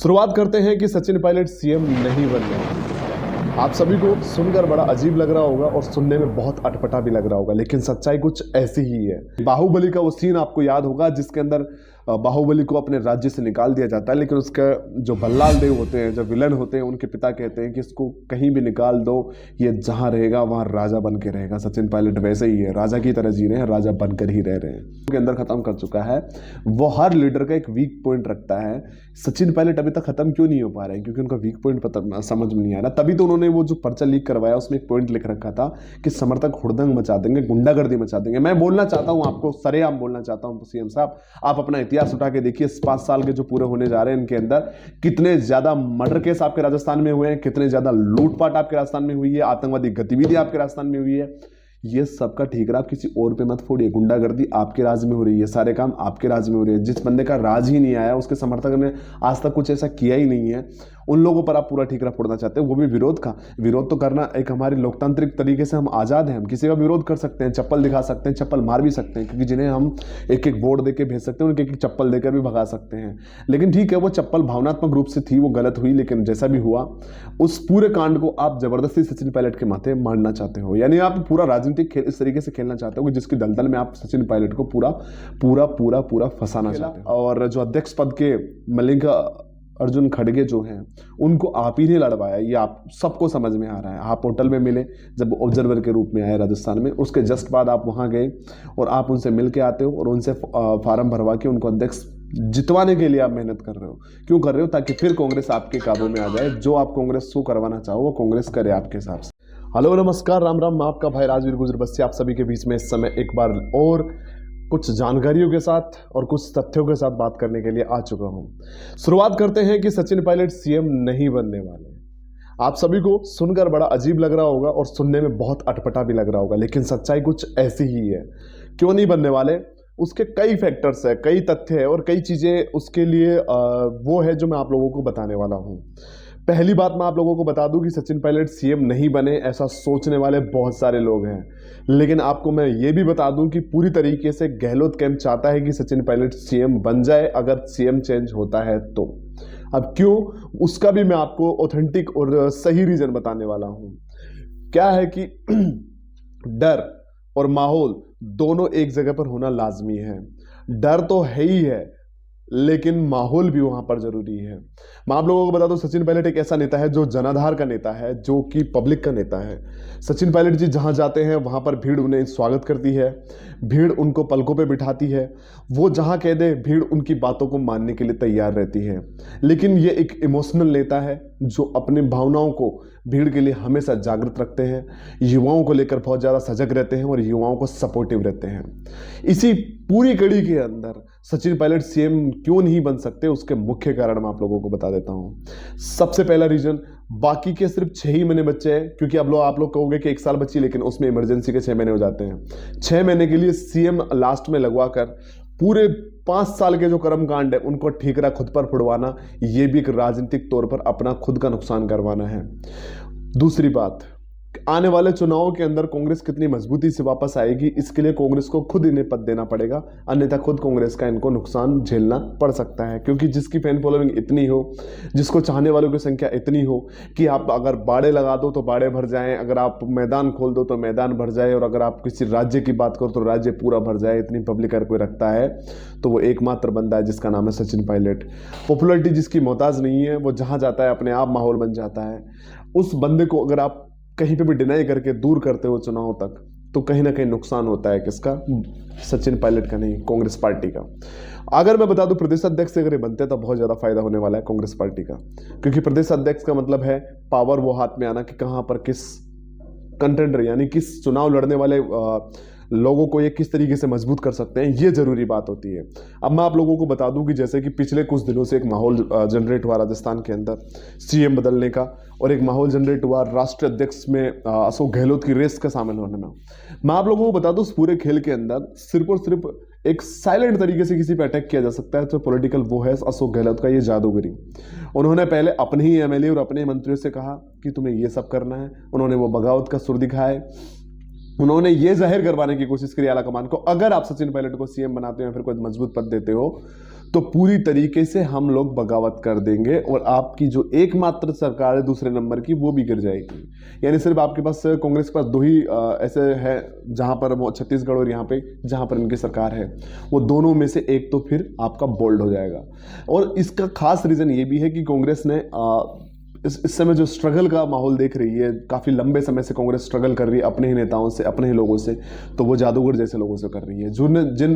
शुरुआत करते हैं कि सचिन पायलट सीएम नहीं बनने वाले। आप सभी को सुनकर बड़ा अजीब लग रहा होगा और सुनने में बहुत अटपटा भी लग रहा होगा, लेकिन सच्चाई कुछ ऐसी ही है। बाहुबली का वो सीन आपको याद होगा जिसके अंदर बाहुबली को अपने राज्य से निकाल दिया जाता है, लेकिन उसका जो भल्लाल देव होते हैं, जो विलन होते हैं, उनके पिता कहते हैं कि इसको कहीं भी निकाल दो, ये जहां रहेगा वहां राजा बन के रहेगा। सचिन पायलट वैसे ही है, राजा की तरह जी रहे हैं, राजा बनकर ही रह रहे हैं। उनके अंदर खत्म कर चुका है। वो हर लीडर का एक वीक पॉइंट रखता है। सचिन पायलट अभी तक खत्म क्यों नहीं हो पा रहे हैं? क्योंकि उनका वीक पॉइंट पता समझ में नहीं आ रहा। तभी तो उन्होंने वो जो पर्चा लीक करवाया उसमें एक पॉइंट लिख रखा था कि समर्थक हुड़दंग मचा देंगे, गुंडागर्दी मचा देंगे। मैं बोलना चाहता हूं आपको, सरेआम बोलना चाहता हूं सीएम साहब, आप अपना इतिहास उठा के देखिए। 5 साल के जो पूरे होने जा रहे हैं इनके अंदर कितने ज्यादा मर्डर केस आपके राजस्थान में हुए हैं, कितने ज्यादा लूटपाट आपके राजस्थान में हुई है, आतंकवादी गतिविधि आपके राजस्थान में हुई है। ये सबका ठिकरा आप किसी और पे मत फोड़िए। गुंडागर्दी आपके राज में हो रही है, सारे काम आपके राज में हो रहे हैं। जिस बंदे का राज ही नहीं आया, उसके समर्थक ने आज तक कुछ ऐसा किया ही नहीं है, उन लोगों पर आप पूरा ठिकरा फोड़ना चाहते हैं, वो भी विरोध का। विरोध तो करना एक हमारी लोकतांत्रिक तरीके से हम आज़ाद हैं, हम किसी का विरोध कर सकते हैं, चप्पल दिखा सकते हैं, चप्पल मार भी सकते हैं, क्योंकि जिन्हें हम एक एक वोट देकर भेज सकते हैं उनके एक चप्पल देकर भी भगा सकते हैं। लेकिन ठीक है, वो चप्पल भावनात्मक रूप से थी, वो गलत हुई, लेकिन जैसा भी हुआ उस पूरे कांड को आप जबरदस्ती सचिन पायलट के माथे मारना चाहते हो। यानी आप पूरा राजनीतिक खेल इस तरीके से खेलना चाहते हो कि जिसकी दलदल में आप सचिन पायलट को पूरा पूरा पूरा पूरा फंसाना चाहते हो। और जो अध्यक्ष पद के मल्लिकार्जुन खड़गे जो हैं, उनको आप ही ने लड़वाया, ये आप सबको समझ में आ रहा है। आप होटल में मिले जब ऑब्जर्वर के रूप में आए राजस्थान में, उसके जस्ट बाद आप वहां गए और आप उनसे मिल के आते हो और उनसे फार्म भरवा के उनको अध्यक्ष जितवाने के लिए आप मेहनत कर रहे हो। क्यों कर रहे हो? ताकि फिर कांग्रेस आपके काबू में आ जाए। जो आप कांग्रेस को करवाना चाहो वो कांग्रेस करे आपके हिसाब से। हेलो नमस्कार, राम राम, मैं आपका भाई राजवीर गुजर बस्सी आप सभी के बीच में इस समय एक बार और कुछ जानकारियों के साथ और कुछ तथ्यों के साथ बात करने के लिए आ चुका हूं। शुरुआत करते हैं कि सचिन पायलट सीएम नहीं बनने वाले। आप सभी को सुनकर बड़ा अजीब लग रहा होगा और सुनने में बहुत अटपटा भी लग रहा होगा, लेकिन सच्चाई कुछ ऐसी ही है। क्यों नहीं बनने वाले? उसके कई फैक्टर्स है, कई तथ्य है और कई चीजें उसके लिए वो है जो मैं आप लोगों को बताने वाला हूं। पहली बात मैं आप लोगों को बता दूं कि सचिन पायलट सीएम नहीं बने ऐसा सोचने वाले बहुत सारे लोग हैं, लेकिन आपको मैं ये भी बता दूं कि पूरी तरीके से गहलोत कैंप चाहता है कि सचिन पायलट सीएम बन जाए अगर सीएम चेंज होता है तो। अब क्यों, उसका भी मैं आपको ऑथेंटिक और सही रीजन बताने वाला हूं। क्या है कि डर और माहौल दोनों एक जगह पर होना लाजमी है। डर तो है ही है, लेकिन माहौल भी वहां पर जरूरी है। मैं आप लोगों को बता दूं, सचिन पायलट एक ऐसा नेता है जो जनाधार का नेता है, जो कि पब्लिक का नेता है। सचिन पायलट जी जहां जाते हैं वहां पर भीड़ उन्हें स्वागत करती है, भीड़ उनको पलकों पे बिठाती है। वो जहां कह दे भीड़ उनकी बातों को मानने के लिए तैयार रहती है। लेकिन ये एक इमोशनल नेता है जो अपनी भावनाओं को भीड़ के लिए हमेशा जागृत रखते हैं, युवाओं को लेकर बहुत ज़्यादा सजग रहते हैं और युवाओं को सपोर्टिव रहते हैं। इसी पूरी कड़ी के अंदर सचिन पायलट सीएम क्यों नहीं बन सकते, उसके मुख्य कारण मैं आप लोगों को बता देता हूं। सबसे पहला रीजन, बाकी के सिर्फ 6 ही महीने बच्चे हैं, क्योंकि अब आप लोग कहोगे कि 1 साल बच्ची, लेकिन उसमें इमरजेंसी के 6 महीने हो जाते हैं। 6 महीने के लिए सीएम लास्ट में लगवाकर पूरे 5 साल के जो कर्मकांड है उनको ठीकरा खुद पर फुड़वाना, यह भी एक राजनीतिक तौर पर अपना खुद का नुकसान करवाना है। दूसरी बात, आने वाले चुनावों के अंदर कांग्रेस कितनी मजबूती से वापस आएगी, इसके लिए कांग्रेस को खुद इन्हें पद देना पड़ेगा, अन्यथा खुद कांग्रेस का इनको नुकसान झेलना पड़ सकता है। क्योंकि जिसकी फैन फॉलोइंग इतनी हो, जिसको चाहने वालों की संख्या इतनी हो कि आप अगर बाड़े लगा दो तो बाड़े भर जाएं, अगर आप मैदान खोल दो तो मैदान भर जाए, और अगर आप किसी राज्य की बात करो तो राज्य पूरा भर जाए, इतनी पब्लिक अगर कोई रखता है तो वो एकमात्र बंदा है जिसका नाम है सचिन पायलट। पॉपुलरिटी जिसकी मोहताज नहीं है, वो जहाँ जाता है अपने आप माहौल बन जाता है। उस बंदे को अगर आप कहीं पे भी डिनाई करके दूर करते हो चुनाव तक, तो कहीं ना कहीं नुकसान होता है। किसका? सचिन पायलट का नहीं, कांग्रेस पार्टी का। अगर मैं बता दूं, प्रदेश अध्यक्ष अगर ये बनते तो बहुत ज्यादा फायदा होने वाला है कांग्रेस पार्टी का, क्योंकि प्रदेश अध्यक्ष का मतलब है पावर, वो हाथ में आना कि कहां पर किस कंटेंडर यानी किस चुनाव लड़ने वाले लोगों को ये किस तरीके से मजबूत कर सकते हैं, ये जरूरी बात होती है। अब मैं आप लोगों को बता दूं कि जैसे कि पिछले कुछ दिनों से एक माहौल जनरेट हुआ राजस्थान के अंदर सीएम बदलने का, और एक माहौल जनरेट हुआ राष्ट्रीय अध्यक्ष में अशोक गहलोत की रेस का शामिल होने में। मैं आप लोगों को बता दूं, उस पूरे खेल के अंदर सिर्फ और सिर्फ एक साइलेंट तरीके से किसी पे अटैक किया जा सकता है, तो पॉलिटिकल वो है अशोक गहलोत का ये जादूगरी। उन्होंने पहले अपने ही एमएलए और अपने मंत्रियों से कहा कि तुम्हें ये सब करना है, उन्होंने वो बगावत का सुर दिखाया, उन्होंने ये जाहिर करवाने की कोशिश करी आला कमान को, अगर आप सचिन पायलट को सीएम बनाते हो या फिर कोई मजबूत पद देते हो तो पूरी तरीके से हम लोग बगावत कर देंगे और आपकी जो एकमात्र सरकार है दूसरे नंबर की वो भी गिर जाएगी। यानी सिर्फ आपके पास, कांग्रेस के पास दो ही ऐसे है जहां पर वो छत्तीसगढ़ और यहाँ पे जहां पर इनकी सरकार है, वो दोनों में से एक तो फिर आपका बोल्ड हो जाएगा। और इसका खास रीजन ये भी है कि कांग्रेस ने इस समय जो स्ट्रगल का माहौल देख रही है, काफ़ी लंबे समय से कांग्रेस स्ट्रगल कर रही है अपने ही नेताओं से, अपने ही लोगों से, तो वो जादूगर जैसे लोगों से कर रही है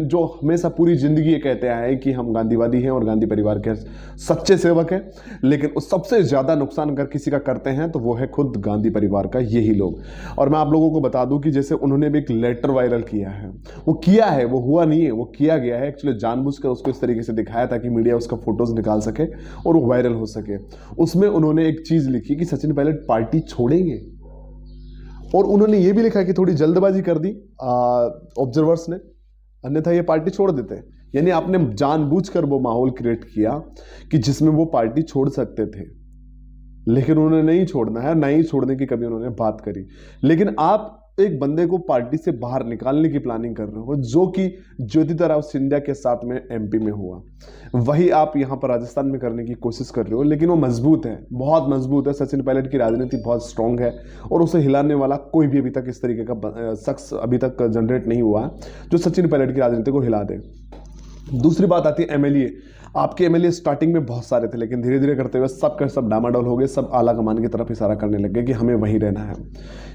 जो हमेशा पूरी जिंदगी ये कहते आए हैं कि हम गांधीवादी हैं और गांधी परिवार के सच्चे सेवक हैं, लेकिन उस सबसे ज़्यादा नुकसान अगर किसी का करते हैं तो वो है खुद गांधी परिवार का यही लोग। और मैं आप लोगों को बता दूं कि जैसे उन्होंने भी एक लेटर वायरल किया है, वो किया है, वो हुआ नहीं है, वो किया गया है एक्चुअली, जानबूझकर उसको इस तरीके से दिखाया ताकि मीडिया उसका फोटोज निकाल सके और वो वायरल हो सके। उसमें उन्होंने एक चीज लिखी कि सचिन पायलट पार्टी छोड़ेंगे, और उन्होंने ये भी लिखा कि थोड़ी जल्दबाजी कर दी ऑब्जर्वर्स ने, अन्यथा ये पार्टी छोड़ देते। यानी आपने जानबूझकर वो माहौल क्रिएट किया कि जिसमें वो पार्टी छोड़ सकते थे, लेकिन उन्होंने नहीं छोड़ना है, नहीं छोड़ने की कभी उन्होंने बात करी। लेकिन आप एक बंदे को पार्टी से बाहर निकालने की प्लानिंग कर रहे हो, जो कि ज्योतिराव सिंधिया के साथ में एमपी में हुआ, वही आप यहां पर राजस्थान में करने की कोशिश कर रहे हो। लेकिन वो मजबूत है, बहुत मजबूत है। सचिन पायलट की राजनीति बहुत स्ट्रांग है और उसे हिलाने वाला कोई भी अभी तक इस तरीके का शख्स अभी तक जनरेट नहीं हुआ जो सचिन पायलट की राजनीति को हिला दे। दूसरी बात आती है एमएलए। आपके एमएलए स्टार्टिंग में बहुत सारे थे, लेकिन धीरे धीरे करते हुए सब का सब डामाडोल हो गए, सब आला कमान की तरफ इशारा करने लग गए कि हमें वहीं रहना है।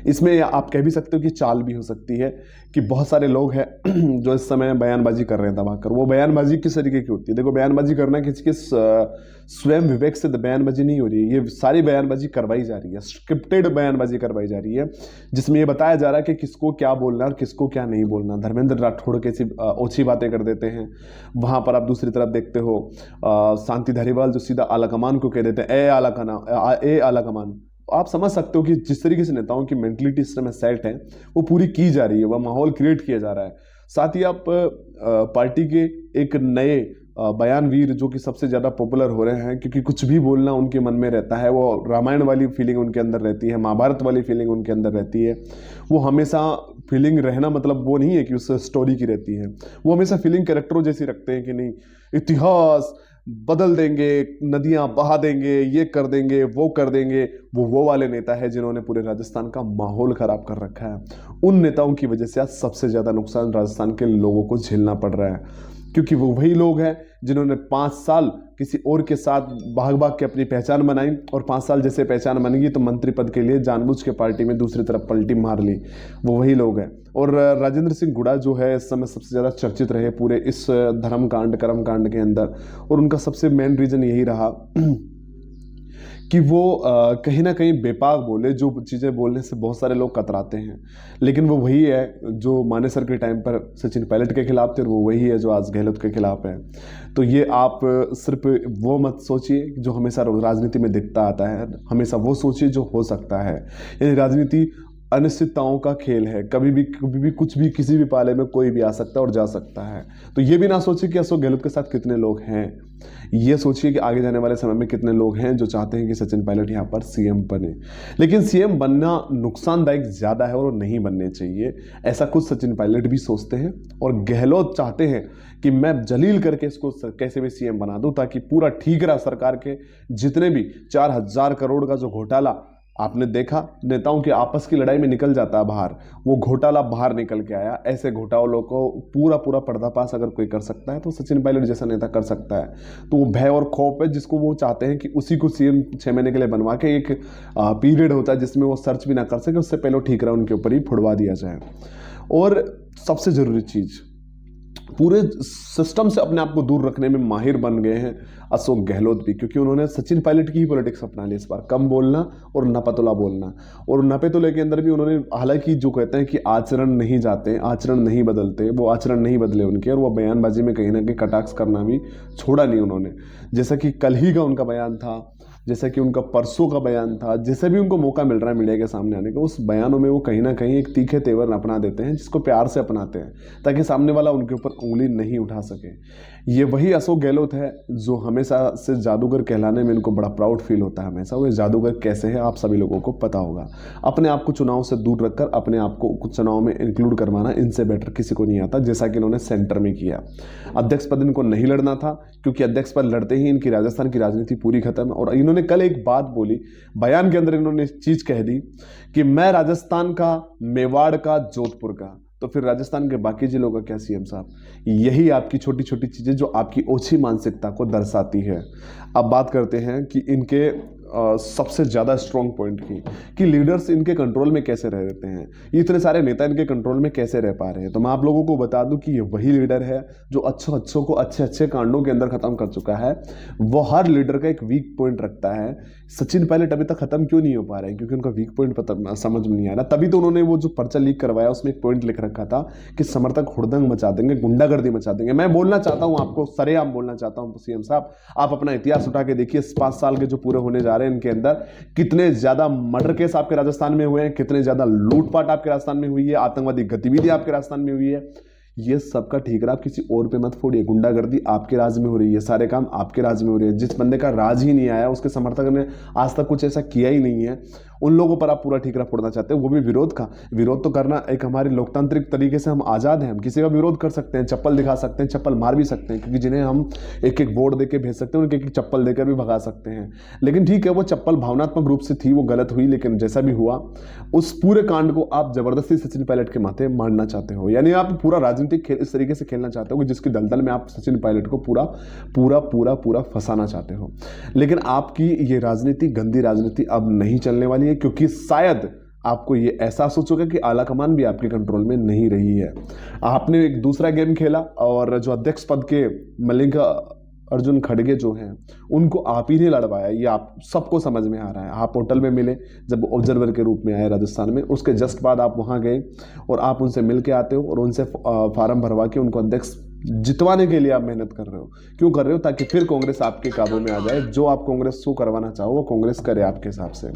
इसमें आप कह भी सकते हो कि चाल भी हो सकती है कि बहुत सारे लोग हैं जो इस समय बयानबाजी कर रहे हैं दबाकर। वो बयानबाजी किस तरीके की होती है? देखो, बयानबाजी करना किसी के स्वयं विवेक से बयानबाजी नहीं हो रही है, ये सारी बयानबाजी करवाई जा रही है, स्क्रिप्टेड बयानबाजी करवाई जा रही है, जिसमें ये बताया जा रहा है कि किसको क्या बोलना और किसको क्या नहीं बोलना। धर्मेंद्र राठौड़ कैसी ओछी बातें कर देते हैं, वहां पर आप दूसरी तरफ देखते हो शांति धारीवाल जो सीधा आला कमान को कह देते हैं ए आला कमान। आप समझ सकते हो कि जिस तरीके से नेताओं की मेंटलिटी इस समय सेट है, वो पूरी की जा रही है, वह माहौल क्रिएट किया जा रहा है। साथ ही आप पार्टी के एक नए बयानवीर जो कि सबसे ज़्यादा पॉपुलर हो रहे हैं, क्योंकि कुछ भी बोलना उनके मन में रहता है, वो रामायण वाली फीलिंग उनके अंदर रहती है, महाभारत वाली फीलिंग उनके अंदर रहती है। वो हमेशा फीलिंग रहना मतलब वो नहीं है कि उस स्टोरी की रहती है, वो हमेशा फीलिंग कैरेक्टरों जैसी रखते हैं कि नहीं इतिहास बदल देंगे, नदियां बहा देंगे, ये कर देंगे, वो कर देंगे। वो वाले नेता है जिन्होंने पूरे राजस्थान का माहौल खराब कर रखा है। उन नेताओं की वजह से आज सबसे ज़्यादा नुकसान राजस्थान के लोगों को झेलना पड़ रहा है, क्योंकि वो वही लोग हैं जिन्होंने 5 साल किसी और के साथ भाग भाग के अपनी पहचान बनाई, और 5 साल जैसे पहचान बन गई तो मंत्री पद के लिए जानबूझ के पार्टी में दूसरी तरफ पलटी मार ली। वो वही लोग हैं। और राजेंद्र सिंह गुड़ा जो है इस समय सबसे ज़्यादा चर्चित रहे पूरे इस धर्मकांड कर्मकांड के अंदर, और उनका सबसे मेन रीज़न यही रहा कि वो कहीं ना कहीं बेपाक बोले, जो चीज़ें बोलने से बहुत सारे लोग कतराते हैं। लेकिन वो वही है जो मानेसर के टाइम पर सचिन पायलट के खिलाफ थे, और वो वही है जो आज गहलोत के खिलाफ है। तो ये आप सिर्फ वो मत सोचिए जो हमेशा राजनीति में दिखता आता है, हमेशा वो सोचिए जो हो सकता है। यानी राजनीति अनिश्चितताओं का खेल है, कभी भी कुछ भी किसी भी पाले में कोई भी आ सकता है और जा सकता है। तो ये भी ना सोचिए कि अशोक गहलोत के साथ कितने लोग हैं, ये सोचिए कि आगे जाने वाले समय में कितने लोग हैं जो चाहते हैं कि सचिन पायलट यहाँ पर सीएम बने। लेकिन सीएम बनना नुकसानदायक ज़्यादा है और वो नहीं बनने चाहिए, ऐसा कुछ सचिन पायलट भी सोचते हैं। और गहलोत चाहते हैं कि मैं जलील करके इसको कैसे भी सीएम बना दूं, ताकि पूरा ठीक रहा सरकार के जितने भी 4000 करोड़ का जो घोटाला आपने देखा, नेताओं की आपस की लड़ाई में निकल जाता है बाहर, वो घोटाला बाहर निकल के आया। ऐसे घोटालों को पूरा पर्दाफाश अगर कोई कर सकता है तो सचिन पायलट जैसा नेता कर सकता है। तो वो भय और खौफ है जिसको वो चाहते हैं कि उसी को सीएम 6 महीने के लिए बनवा के एक पीरियड होता है जिसमें वो सर्च भी ना कर सके, उससे पहले ठीक रहा उनके ऊपर ही फुड़वा दिया जाए। और सबसे जरूरी चीज, पूरे सिस्टम से अपने आप को दूर रखने में माहिर बन गए हैं अशोक गहलोत भी, क्योंकि उन्होंने सचिन पायलट की ही पॉलिटिक्स अपना ली इस बार, कम बोलना और नपतुला बोलना। और नपतुले के अंदर भी उन्होंने, हालांकि जो कहते हैं कि आचरण नहीं जाते, आचरण नहीं बदलते, वो आचरण नहीं बदले उनके, और वो बयानबाजी में कहीं ना कहीं कटाक्ष करना भी छोड़ा नहीं उन्होंने। जैसा कि कल ही का उनका बयान था जैसा कि उनका परसों का बयान था, जैसे भी उनको मौका मिल रहा है मीडिया के सामने आने का, उस बयानों में वो कहीं ना कहीं एक तीखे तेवर अपना देते हैं, जिसको प्यार से अपनाते हैं ताकि सामने वाला उनके ऊपर उंगली नहीं उठा सके। ये वही अशोक गहलोत है जो हमेशा से जादूगर कहलाने में इनको बड़ा प्राउड फील होता है हमेशा। वो जादूगर कैसे है आप सभी लोगों को पता होगा। अपने आप को चुनाव से दूर रखकर अपने आप को कुछ चुनाव में इंक्लूड करवाना इनसे बेटर किसी को नहीं आता, जैसा कि इन्होंने सेंटर में किया। अध्यक्ष पद इनको नहीं लड़ना था, क्योंकि अध्यक्ष पद लड़ते ही इनकी राजस्थान की राजनीति पूरी खत्म है। और इन्होंने कल एक बात बोली, बयान के अंदर इन्होंने चीज कह दी कि मैं राजस्थान का, मेवाड़ का, जोधपुर का। तो फिर राजस्थान के बाकी जिलों का क्या सीएम साहब? यही आपकी छोटी छोटी चीजें जो आपकी ओछी मानसिकता को दर्शाती है। अब बात करते हैं कि इनके सबसे ज़्यादा स्ट्रॉन्ग पॉइंट की, कि लीडर्स इनके कंट्रोल में कैसे रह रहते हैं, ये इतने सारे नेता इनके कंट्रोल में कैसे रह पा रहे हैं। तो मैं आप लोगों को बता दूं कि ये वही लीडर है जो अच्छों को अच्छे अच्छे कांडों के अंदर खत्म कर चुका है। वो हर लीडर का एक वीक पॉइंट रखता है। सचिन पायलट अभी तक खत्म क्यों नहीं हो पा रहे हैं? क्योंकि उनका वीक पॉइंट पता समझ में नहीं आ रहा। तभी तो उन्होंने वो जो पर्चा लीक करवाया उसमें एक पॉइंट लिख रखा था कि समर्थक हुड़दंग मचा देंगे, गुंडागर्दी मचा देंगे। मैं बोलना चाहता हूं आपको, सरेआम बोलना चाहता हूं सीएम साहब, आप अपना इतिहास उठा के देखिए। 5 साल के जो पूरे होने जा रहे हैं इनके अंदर कितने ज्यादा मर्डर केस आपके राजस्थान में हुए हैं, कितने ज्यादा लूटपाट आपके राजस्थान में हुई है, आतंकवादी गतिविधि आपके राजस्थान में हुई है। ये सबका ठीकरा आप किसी और पे मत फोड़िए। गुंडागर्दी आपके राज में हो रही है, सारे काम आपके राज में हो रहे हैं। जिस बंदे का राज ही नहीं आया, उसके समर्थक ने आज तक कुछ ऐसा किया ही नहीं है, उन लोगों पर आप पूरा ठीकरा फोड़ना चाहते हैं, वो भी विरोध का। विरोध तो करना एक हमारी लोकतांत्रिक तरीके से हम आज़ाद हैं, हम किसी का विरोध कर सकते हैं, चप्पल दिखा सकते हैं, चप्पल मार भी सकते हैं, क्योंकि जिन्हें हम एक एक वोट देकर भेज सकते हैं उनके एक चप्पल देकर भी भगा सकते हैं। लेकिन ठीक है, वो चप्पल भावनात्मक रूप से थी, वो गलत हुई, लेकिन जैसा भी हुआ उस पूरे कांड को आप जबरदस्ती सचिन पायलट के माथे मारना चाहते हो। यानी आप पूरा राजनीतिक खेल इस तरीके से खेलना चाहते हो कि जिसकी दलदल में आप सचिन पायलट को पूरा पूरा पूरा पूरा फंसाना चाहते हो। लेकिन आपकी ये राजनीति, गंदी राजनीति अब नहीं चलने वाली है, क्योंकि शायद आपको ये एहसास हो चुका है कि आला कमान भी आपके कंट्रोल में नहीं रही है। आपने एक दूसरा गेम खेला और जो अध्यक्ष पद के मल्लिकार्जुन खड़गे जो हैं उनको आप ही ने लड़वाया, ये आप सबको समझ में आ रहा है। आप होटल में मिले जब ऑब्जर्वर के रूप में आए राजस्थान में, उसके जस्ट बाद आप वहाँ गए और आप उनसे मिल के आते हो और उनसे फार्म भरवा के उनको अध्यक्ष जितवाने के लिए आप मेहनत कर रहे हो। क्यों कर रहे हो? ताकि फिर कांग्रेस आपके काबू में आ जाए। जो आप कांग्रेस को करवाना चाहो वो कांग्रेस करे आपके हिसाब से।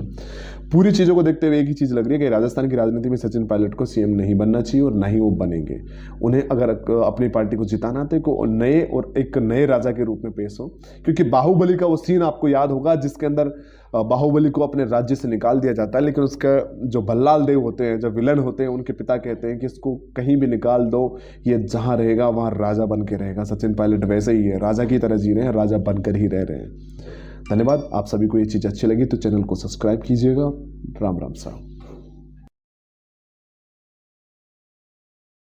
पूरी चीज़ों को देखते हुए एक ही चीज़ लग रही है कि राजस्थान की राजनीति में सचिन पायलट को सीएम नहीं बनना चाहिए और ना ही वो बनेंगे। उन्हें अगर अपनी पार्टी को जिताना तो एक नए राजा के रूप में पेश हो, क्योंकि बाहुबली का वो सीन आपको याद होगा जिसके अंदर बाहुबली को अपने राज्य से निकाल दिया जाता है, लेकिन उसका जो भल्लाल देव होते हैं, जो विलन होते हैं, उनके पिता कहते हैं कि इसको कहीं भी निकाल दो, ये जहाँ रहेगा वहाँ राजा बन के रहेगा। सचिन पायलट वैसे ही है, राजा की तरह जी रहे हैं, राजा बनकर ही रह रहे हैं। धन्यवाद। आप सभी को ये चीज़ अच्छी लगी तो चैनल को सब्सक्राइब कीजिएगा। राम राम साहब।